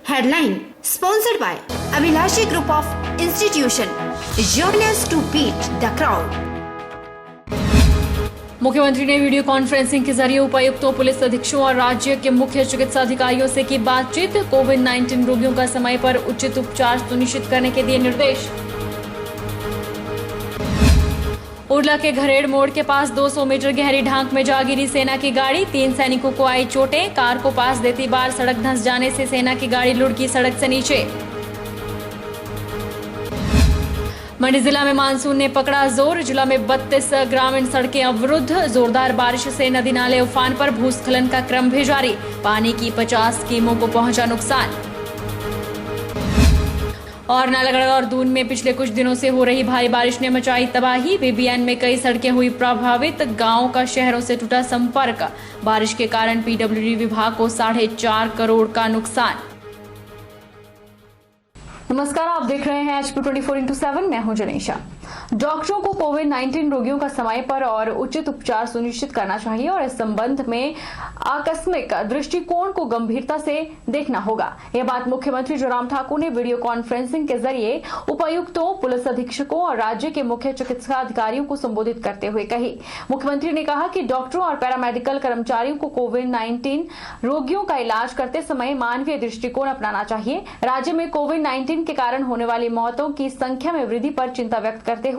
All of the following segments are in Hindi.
Headline sponsored by Abhilashi Group of Institution. Join us to beat the crowd. मुख्यमंत्री ने वीडियो कॉन्फ्रेंसिंग के जरिए उपायुक्तों, पुलिस अधीक्षकों और राज्य के मुख्य चिकित्सा अधिकारियों से की बातचीत। कोविड-19 रोगियों का समय पर उचित उपचार सुनिश्चित करने के दिए निर्देश। उरला के घरेड़ मोड़ के पास 200 मीटर गहरी ढांक में जा गिरी सेना की गाड़ी। 3 सैनिकों को आई चोटें। कार को पास देती बार सड़क धंस जाने से सेना की गाड़ी लुढ़की सड़क से नीचे। मंडी जिला में मानसून ने पकड़ा जोर। जिला में 32 ग्रामीण सड़कें अवरुद्ध। जोरदार बारिश से नदी नाले उफान पर। भूस्खलन का क्रम भी जारी। पानी की 50 स्कीमों को पहुंचा नुकसान। और नालागढ़ और दून में पिछले कुछ दिनों से हो रही भारी बारिश ने मचाई तबाही। बीबीएन में कई सड़कें हुई प्रभावित। गांव का शहरों से टूटा संपर्क। बारिश के कारण पीडब्ल्यूडी विभाग को 4.5 करोड़ का नुकसान। नमस्कार, आप देख रहे हैं HP 24x7। मैं हूं जनेशा। डॉक्टरों को कोविड-19 रोगियों का समय पर और उचित उपचार सुनिश्चित करना चाहिए और इस संबंध में आकस्मिक दृष्टिकोण को गंभीरता से देखना होगा। यह बात मुख्यमंत्री जयराम ठाकुर ने वीडियो कॉन्फ्रेंसिंग के जरिए उपायुक्तों, पुलिस अधीक्षकों और राज्य के मुख्य चिकित्सा अधिकारियों को संबोधित करते हुए कही। मुख्यमंत्री ने कहा कि डॉक्टरों और पैरामेडिकल कर्मचारियों को कोविड-19 रोगियों का इलाज करते समय मानवीय दृष्टिकोण अपनाना चाहिए। राज्य में कोविड-19 के कारण होने वाली मौतों की संख्या में वृद्धि पर चिंता व्यक्त करते हुए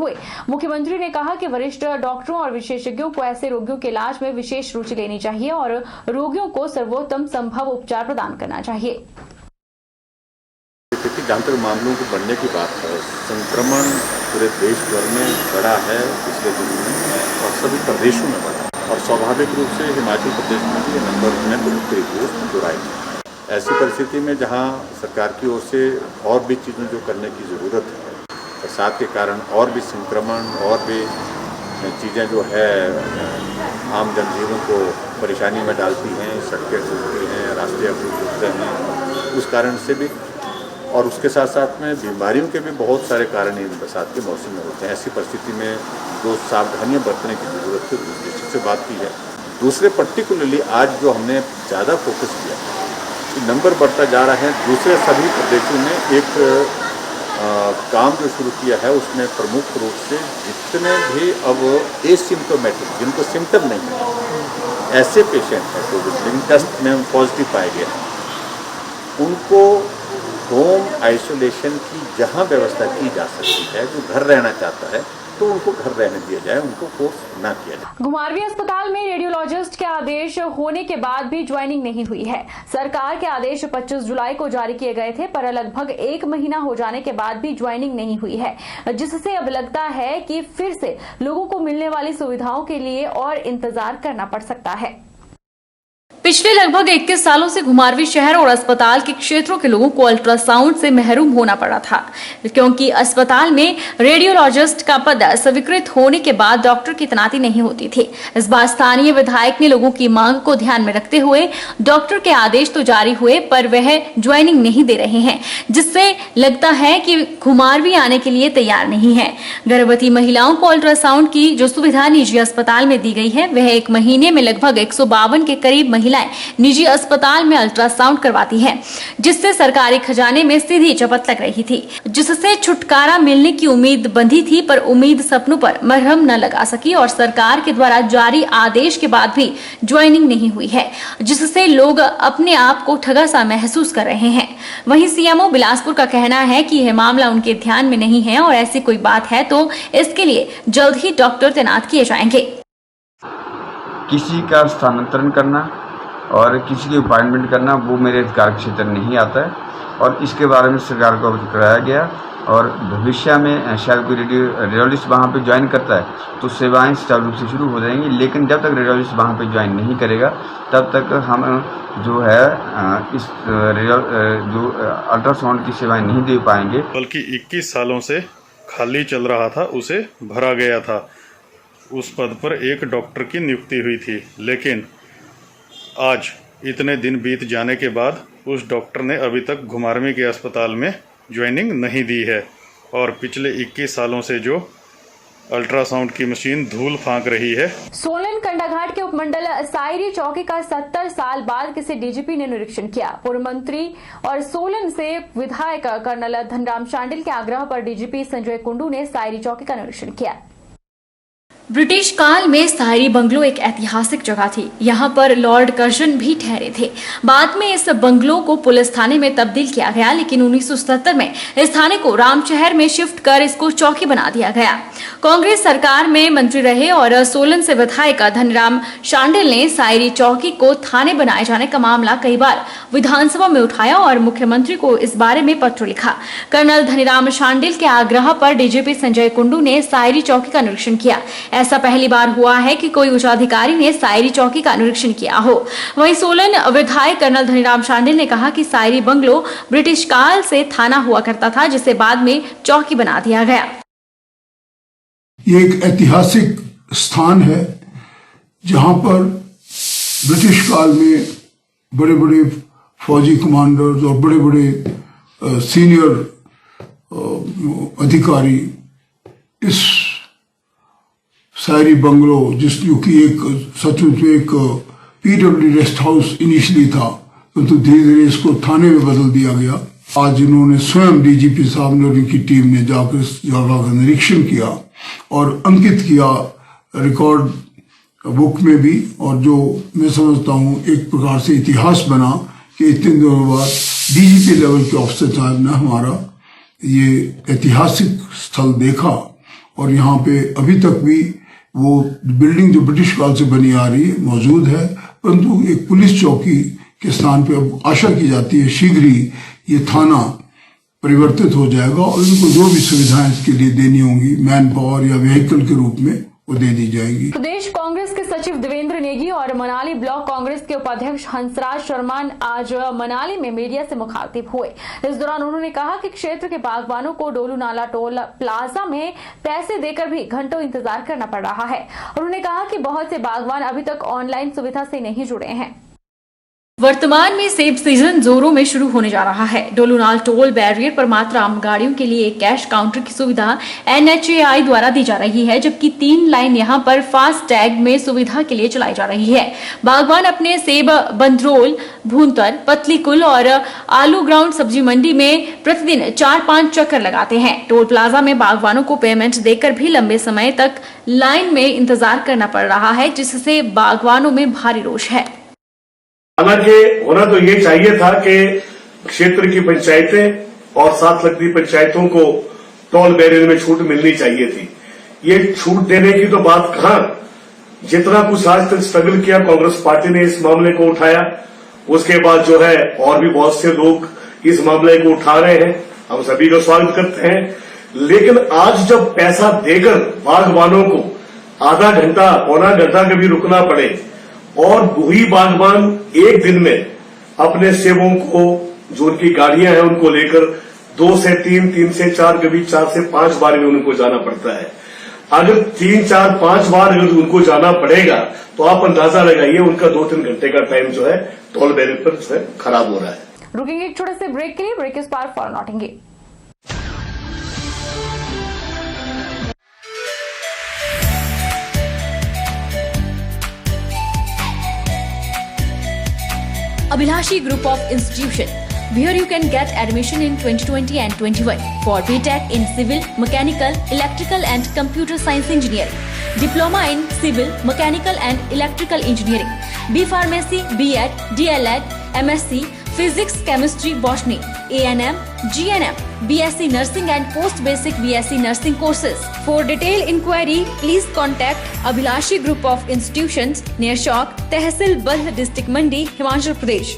मुख्यमंत्री ने कहा कि वरिष्ठ डॉक्टरों और विशेषज्ञों को ऐसे रोगियों के इलाज में विशेष रुचि लेनी चाहिए और रोगियों को सर्वोत्तम संभव उपचार प्रदान करना चाहिए। जहाँ तक मामलों के बढ़ने की बात है, संक्रमण पूरे देश भर में बढ़ा है पिछले दिनों में और सभी प्रदेशों में बढ़ा और स्वाभाविक रूप से हिमाचल प्रदेश में भी नंबर में बहुत तेज दोहराई। ऐसी परिस्थिति में जहाँ सरकार की ओर से और भी चीज़ें जो करने की ज़रूरत है, बरसात के कारण और भी संक्रमण और भी चीज़ें जो है आम जनजीवन को परेशानी में डालती हैं, सड़कें टूटती हैं, रास्ते अवरुद्ध होते हैं, उस कारण से भी और उसके साथ साथ में बीमारियों के भी बहुत सारे कारण इन बरसात के मौसम में होते हैं। ऐसी परिस्थिति में जो सावधानियाँ बरतने की ज़रूरत है उस दृष्टि से बात की है। दूसरे पर्टिकुलरली आज जो हमने ज़्यादा फोकस किया कि नंबर बढ़ता जा रहा है, दूसरे सभी प्रदेशों में एक काम जो शुरू किया है उसमें प्रमुख रूप से जितने भी अब एसिम्प्टोमेटिक जिनको सिम्टम नहीं है ऐसे पेशेंट हैं कोविड टेस्ट में पॉजिटिव पाए गए हैं, उनको होम आइसोलेशन की जहां व्यवस्था की जा सकती है, जो घर रहना चाहता है तो उनको घर रहने दिया जाए, उनको फोर्स ना किया जाए। घुमारवीं अस्पताल में रेडियोलॉजिस्ट के आदेश होने के बाद भी ज्वाइनिंग नहीं हुई है। सरकार के आदेश 25 जुलाई को जारी किए गए थे, पर लगभग 1 महीना हो जाने के बाद भी ज्वाइनिंग नहीं हुई है, जिससे अब लगता है कि फिर से लोगों को मिलने वाली सुविधाओं के लिए और इंतजार करना पड़ सकता है। पिछले लगभग 21 सालों से घुमारवीं शहर और अस्पताल के क्षेत्रों के लोगों को अल्ट्रासाउंड से महरूम होना पड़ा था, क्योंकि अस्पताल में रेडियोलॉजिस्ट का पद स्वीकृत होने के बाद डॉक्टर की तैनाती नहीं होती थी। इस बार स्थानीय विधायक ने लोगों की मांग को ध्यान में रखते हुए डॉक्टर के आदेश तो जारी हुए, पर वह ज्वाइनिंग नहीं दे रहे हैं, जिससे लगता है कि घुमारवीं आने के लिए तैयार नहीं है। गर्भवती महिलाओं को अल्ट्रासाउंड की जो सुविधा निजी अस्पताल में दी गई है, वह 1 महीने में लगभग 152 के करीब महिलाएं निजी अस्पताल में अल्ट्रासाउंड करवाती हैं, जिससे सरकारी खजाने में सीधी चपत लग रही थी, जिससे छुटकारा मिलने की उम्मीद बंधी थी, पर उम्मीद सपनों पर मरहम न लगा सकी और सरकार के द्वारा जारी आदेश के बाद भी ज्वाइनिंग नहीं हुई है, जिससे लोग अपने आप को ठगा सा महसूस कर रहे हैं। वहीं सीएमओ बिलासपुर का कहना है कि यह मामला उनके ध्यान में नहीं है और ऐसी कोई बात है तो इसके लिए जल्द ही डॉक्टर तैनात किए जाएंगे। किसी का स्थानांतरण करना और किसी की अपॉइंटमेंट करना वो मेरे अधिकार क्षेत्र नहीं आता है और इसके बारे में सरकार को अवगत कराया गया और भविष्य में शायद कोई रेडियोलॉजिस्ट वहाँ पे ज्वाइन करता है तो सेवाएं सुचारू रूप से शुरू हो जाएंगी, लेकिन जब तक रेडियोलॉजिस्ट वहाँ पे ज्वाइन नहीं करेगा तब तक हम जो है इस जो अल्ट्रासाउंड की सेवाएं नहीं दे पाएंगे। बल्कि 21 सालों से खाली चल रहा था, उसे भरा गया था, उस पद पर एक डॉक्टर की नियुक्ति हुई थी, लेकिन आज इतने दिन बीत जाने के बाद उस डॉक्टर ने अभी तक घुमारवीं के अस्पताल में ज्वाइनिंग नहीं दी है और पिछले 21 सालों से जो अल्ट्रासाउंड की मशीन धूल फांक रही है। सोलन कंडाघाट के उपमंडल सायरी चौकी का 70 साल बाद किसी डीजीपी ने निरीक्षण किया। पूर्व मंत्री और सोलन से विधायक कर्नल धनराम शांडिल के आग्रह पर डीजीपी संजय कुंडू ने सायरी चौकी का निरीक्षण किया। ब्रिटिश काल में सायरी बंगलो एक ऐतिहासिक जगह थी। यहाँ पर लॉर्ड कर्जन भी ठहरे थे। बाद में इस बंगलो को पुलिस थाने में तब्दील किया गया, लेकिन 1977 में इस थाने को रामशहर में शिफ्ट कर इसको चौकी बना दिया गया। कांग्रेस सरकार में मंत्री रहे और सोलन से विधायक धनराम शांडिल ने सायरी चौकी को थाने बनाए जाने का मामला कई बार विधानसभा में उठाया और मुख्यमंत्री को इस बारे में पत्र लिखा। कर्नल धनराम शांडिल के आग्रह पर डीजीपी संजय कुंडू ने सायरी चौकी का निरीक्षण किया। ऐसा पहली बार हुआ है कि कोई उच्चाधिकारी ने सायरी चौकी का निरीक्षण किया हो। वहीं सोलन विधायक कर्नल धनराम शांडिल ने कहा कि सायरी बंगलो ब्रिटिश काल से थाना हुआ करता था, जिसे बाद में चौकी बना दिया गया। ये एक ऐतिहासिक स्थान है जहां पर ब्रिटिश काल में बड़े बड़े फौजी कमांडर्स और बड़े बड़े सीनियर अधिकारी इस सायरी बंगलो, जो कि एक सचमुच में एक पीडब्ल्यू रेस्ट हाउस इनिशियली था, परंतु धीरे धीरे इसको थाने में बदल दिया गया। आज इन्होंने स्वयं डीजीपी साहब ने और उनकी टीम ने जाकर इस जगह का निरीक्षण किया और अंकित किया रिकॉर्ड बुक में भी, और जो मैं समझता हूँ एक प्रकार से इतिहास बना कि इतने दिनों बाद डीजीपी लेवल के ऑफिसर साहब ने हमारा ये ऐतिहासिक स्थल देखा। और यहाँ पे अभी तक भी वो बिल्डिंग जो ब्रिटिश काल से बनी आ रही है मौजूद है, परंतु एक पुलिस चौकी के स्थान पे अब आशा की जाती है शीघ्र ही ये थाना परिवर्तित हो जाएगा और इनको जो भी सुविधाएं इसके लिए देनी होंगी मैन पावर या व्हीकल के रूप में वो दे दी जाएगी। प्रदेश कांग्रेस के सचिव देवेंद्र नेगी और मनाली ब्लॉक कांग्रेस के उपाध्यक्ष हंसराज शर्मा आज मनाली में मीडिया से मुखातिब हुए। इस दौरान उन्होंने कहा कि क्षेत्र के बागबानों को डोलू नाला टोल प्लाजा में पैसे देकर भी घंटों इंतजार करना पड़ रहा है। उन्होंने कहा कि बहुत से बागबान अभी तक ऑनलाइन सुविधा से नहीं जुड़े हैं। वर्तमान में सेब सीजन जोरों में शुरू होने जा रहा है। डोलूनाल टोल बैरियर पर मात्र आम गाड़ियों के लिए एक कैश काउंटर की सुविधा NHAI द्वारा दी जा रही है, जबकि 3 लाइन यहां पर फास्ट टैग में सुविधा के लिए चलाई जा रही है। बागवान अपने सेब बंदरोल, भूंतर, पतली कुल और आलू ग्राउंड सब्जी मंडी में प्रतिदिन 4-5 चक्कर लगाते हैं। टोल प्लाजा में बागवानों को पेमेंट देकर भी लंबे समय तक लाइन में इंतजार करना पड़ रहा है, जिससे बागवानों में भारी रोष है। हालांकि होना तो ये चाहिए था कि क्षेत्र की पंचायतें और साथ लगती पंचायतों को टोल बैरियर में छूट मिलनी चाहिए थी। ये छूट देने की तो बात कहां, जितना कुछ आज तक स्ट्रगल किया कांग्रेस पार्टी ने इस मामले को उठाया, उसके बाद जो है और भी बहुत से लोग इस मामले को उठा रहे हैं। हम सभी का स्वागत करते हैं, लेकिन आज जब पैसा देकर बागबानों को आधा घंटा पौना घंटा कभी रुकना पड़े और वही बागबान एक दिन में अपने सेबों को, जो उनकी गाड़ियां हैं उनको लेकर 2 से 3, 3 से 4, कभी 4 से 5 बार में उनको जाना पड़ता है। अगर 3, 4, 5 बार अगर उनको जाना पड़ेगा तो आप अंदाजा लगाइए उनका 2-3 घंटे का टाइम जो है टोल बैरियर पर जो है खराब हो रहा है। रुकेंगे एक छोटे से ब्रेक के लिए। ब्रेक इस पार फॉर लौटेंगे। Abhilashi Group of Institution, where you can get admission in 2020 and 21 for BTech in Civil, Mechanical, Electrical and Computer Science Engineering, Diploma in Civil, Mechanical and Electrical Engineering, B Pharmacy, B.Ed, D.L.Ed, MSc, Physics, Chemistry, Botany, A&M, GNM, BSc Nursing and Post Basic BSc Nursing courses. For detailed inquiry, please contact Abhilashi Group of Institutions, near Chowk, Tehsil Balh, District Mandi, Himachal Pradesh.